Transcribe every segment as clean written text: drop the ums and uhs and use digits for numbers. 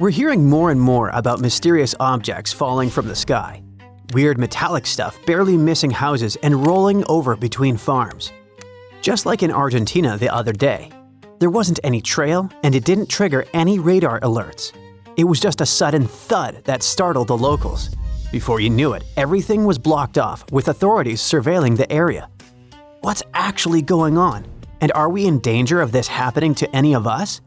We're hearing more and more about mysterious objects falling from the sky. Weird metallic stuff barely missing houses and rolling over between farms. Just like in Argentina the other day. There wasn't any trail and it didn't trigger any radar alerts. It was just a sudden thud that startled the locals. Before you knew it, everything was blocked off with authorities surveilling the area. What's actually going on? And are we in danger of this happening to any of us?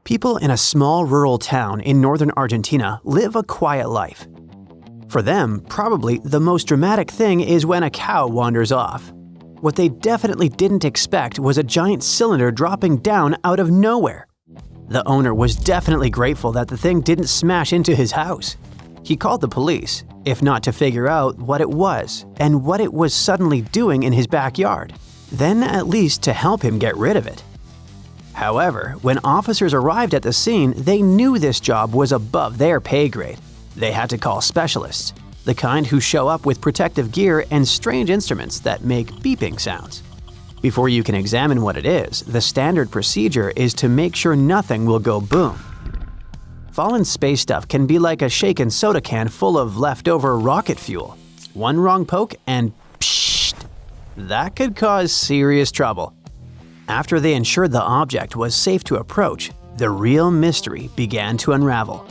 People in a small rural town in northern Argentina live a quiet life. For them, probably the most dramatic thing is when a cow wanders off. What they definitely didn't expect was a giant cylinder dropping down out of nowhere. The owner was definitely grateful that the thing didn't smash into his house. He called the police, if not to figure out what it was and what it was suddenly doing in his backyard, then at least to help him get rid of it. However, when officers arrived at the scene, they knew this job was above their pay grade. They had to call specialists, the kind who show up with protective gear and strange instruments that make beeping sounds. Before you can examine what it is, the standard procedure is to make sure nothing will go boom. Fallen space stuff can be like a shaken soda can full of leftover rocket fuel. One wrong poke and psht! That could cause serious trouble. After they ensured the object was safe to approach, the real mystery began to unravel.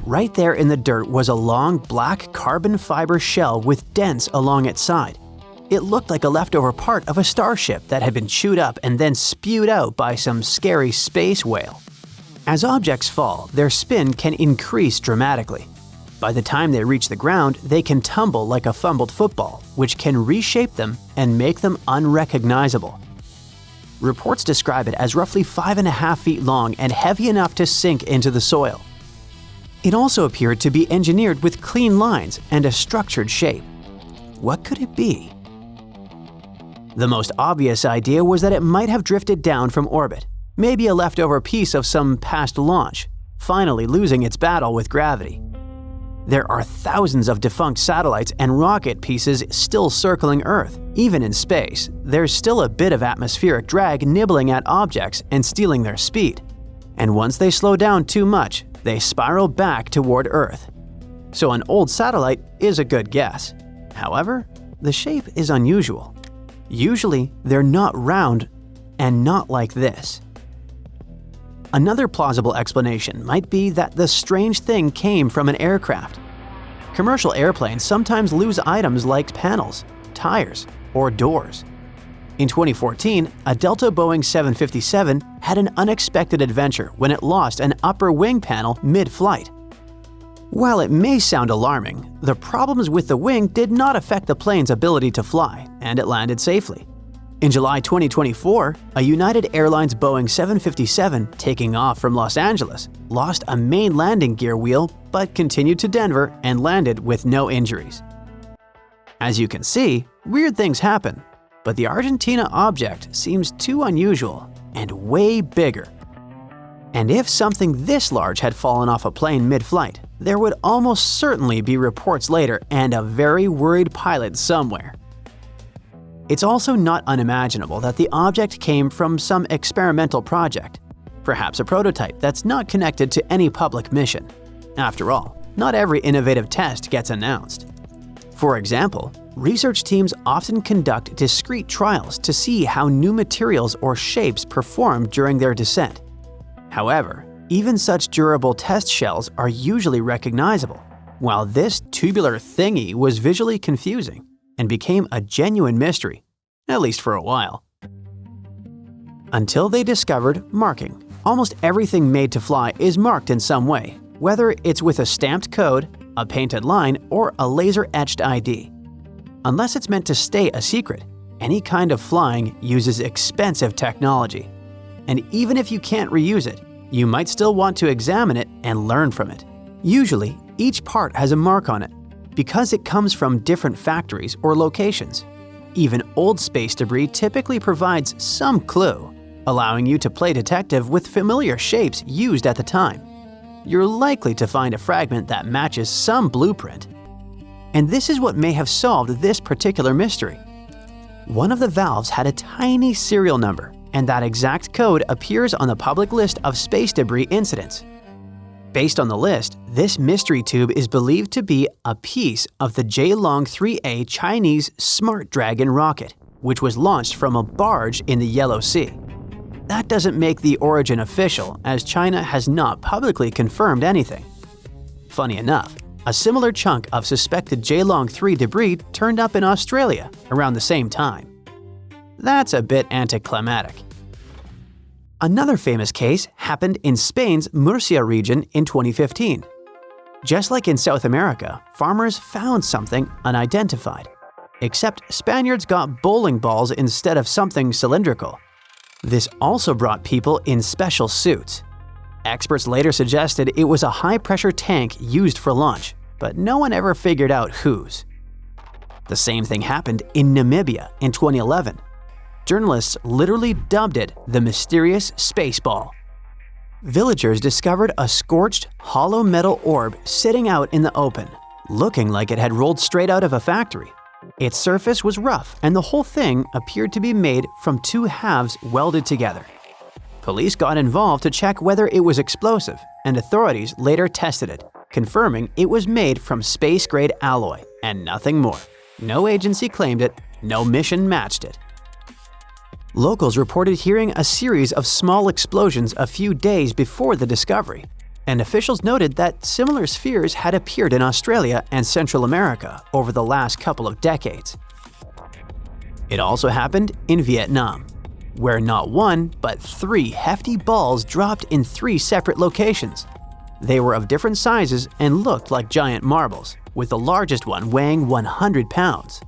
Right there in the dirt was a long black carbon fiber shell with dents along its side. It looked like a leftover part of a starship that had been chewed up and then spewed out by some scary space whale. As objects fall, their spin can increase dramatically. By the time they reach the ground, they can tumble like a fumbled football, which can reshape them and make them unrecognizable. Reports describe it as roughly 5.5 feet long and heavy enough to sink into the soil. It also appeared to be engineered with clean lines and a structured shape. What could it be? The most obvious idea was that it might have drifted down from orbit, maybe a leftover piece of some past launch, finally losing its battle with gravity. There are thousands of defunct satellites and rocket pieces still circling Earth. Even in space, there's still a bit of atmospheric drag nibbling at objects and stealing their speed. And once they slow down too much, they spiral back toward Earth. So an old satellite is a good guess. However, the shape is unusual. Usually, they're not round and not like this. Another plausible explanation might be that the strange thing came from an aircraft. Commercial airplanes sometimes lose items like panels, tires, or doors. In 2014, a Delta Boeing 757 had an unexpected adventure when it lost an upper wing panel mid-flight. While it may sound alarming, the problems with the wing did not affect the plane's ability to fly, and it landed safely. In July 2024, a United Airlines Boeing 757 taking off from Los Angeles lost a main landing gear wheel but continued to Denver and landed with no injuries. As you can see, weird things happen, but the Argentina object seems too unusual and way bigger. And if something this large had fallen off a plane mid-flight, there would almost certainly be reports later and a very worried pilot somewhere. It's also not unimaginable that the object came from some experimental project, perhaps a prototype that's not connected to any public mission. After all, not every innovative test gets announced. For example, research teams often conduct discrete trials to see how new materials or shapes perform during their descent. However, even such durable test shells are usually recognizable, while this tubular thingy was visually confusing and became a genuine mystery, at least for a while. Until they discovered marking. Almost everything made to fly is marked in some way, whether it's with a stamped code, a painted line, or a laser-etched ID. Unless it's meant to stay a secret, any kind of flying uses expensive technology. And even if you can't reuse it, you might still want to examine it and learn from it. Usually, each part has a mark on it, because it comes from different factories or locations. Even old space debris typically provides some clue, allowing you to play detective with familiar shapes used at the time. You're likely to find a fragment that matches some blueprint. And this is what may have solved this particular mystery. One of the valves had a tiny serial number, and that exact code appears on the public list of space debris incidents. Based on the list, this mystery tube is believed to be a piece of the Jielong 3A Chinese Smart Dragon rocket, which was launched from a barge in the Yellow Sea. That doesn't make the origin official, as China has not publicly confirmed anything. Funny enough, a similar chunk of suspected Jielong 3 debris turned up in Australia around the same time. That's a bit anticlimactic. Another famous case happened in Spain's Murcia region in 2015. Just like in South America, farmers found something unidentified. Except Spaniards got bowling balls instead of something cylindrical. This also brought people in special suits. Experts later suggested it was a high-pressure tank used for launch, but no one ever figured out whose. The same thing happened in Namibia in 2011. Journalists literally dubbed it the mysterious space ball. Villagers discovered a scorched, hollow metal orb sitting out in the open, looking like it had rolled straight out of a factory. Its surface was rough, and the whole thing appeared to be made from two halves welded together. Police got involved to check whether it was explosive, and authorities later tested it, confirming it was made from space-grade alloy and nothing more. No agency claimed it, no mission matched it. Locals reported hearing a series of small explosions a few days before the discovery, and officials noted that similar spheres had appeared in Australia and Central America over the last couple of decades. It also happened in Vietnam, where not one, but 3 hefty balls dropped in 3 separate locations. They were of different sizes and looked like giant marbles, with the largest one weighing 100 pounds.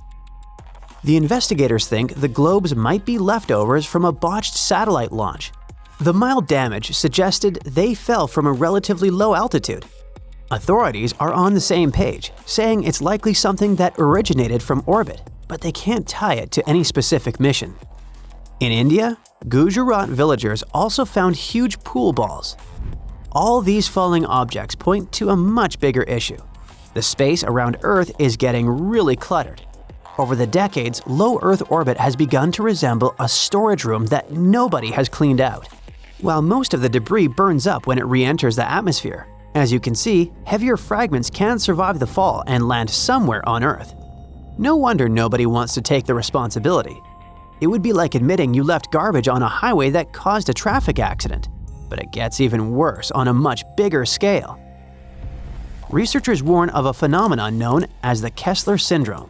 The investigators think the globes might be leftovers from a botched satellite launch. The mild damage suggested they fell from a relatively low altitude. Authorities are on the same page, saying it's likely something that originated from orbit, but they can't tie it to any specific mission. In India, Gujarat villagers also found huge pool balls. All these falling objects point to a much bigger issue. The space around Earth is getting really cluttered. Over the decades, low Earth orbit has begun to resemble a storage room that nobody has cleaned out. While most of the debris burns up when it re-enters the atmosphere, as you can see, heavier fragments can survive the fall and land somewhere on Earth. No wonder nobody wants to take the responsibility. It would be like admitting you left garbage on a highway that caused a traffic accident, but it gets even worse on a much bigger scale. Researchers warn of a phenomenon known as the Kessler syndrome.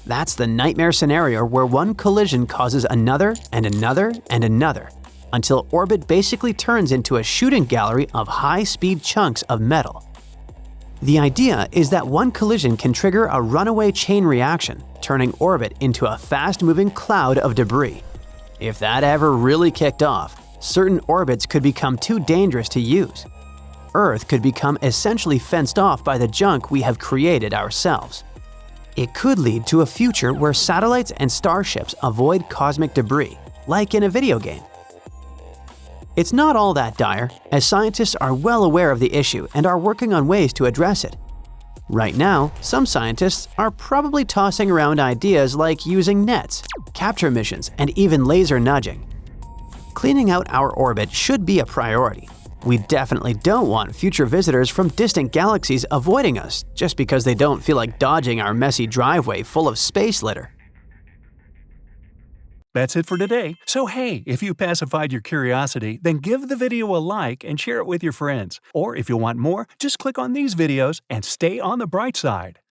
That's the nightmare scenario where one collision causes another and another and another, until orbit basically turns into a shooting gallery of high-speed chunks of metal. The idea is that one collision can trigger a runaway chain reaction, turning orbit into a fast-moving cloud of debris. If that ever really kicked off, certain orbits could become too dangerous to use. Earth could become essentially fenced off by the junk we have created ourselves. It could lead to a future where satellites and starships avoid cosmic debris, like in a video game. It's not all that dire, as scientists are well aware of the issue and are working on ways to address it. Right now, some scientists are probably tossing around ideas like using nets, capture missions, and even laser nudging. Cleaning out our orbit should be a priority. We definitely don't want future visitors from distant galaxies avoiding us just because they don't feel like dodging our messy driveway full of space litter. That's it for today. So hey, if you pacified your curiosity, then give the video a like and share it with your friends. Or if you want more, just click on these videos and stay on the bright side.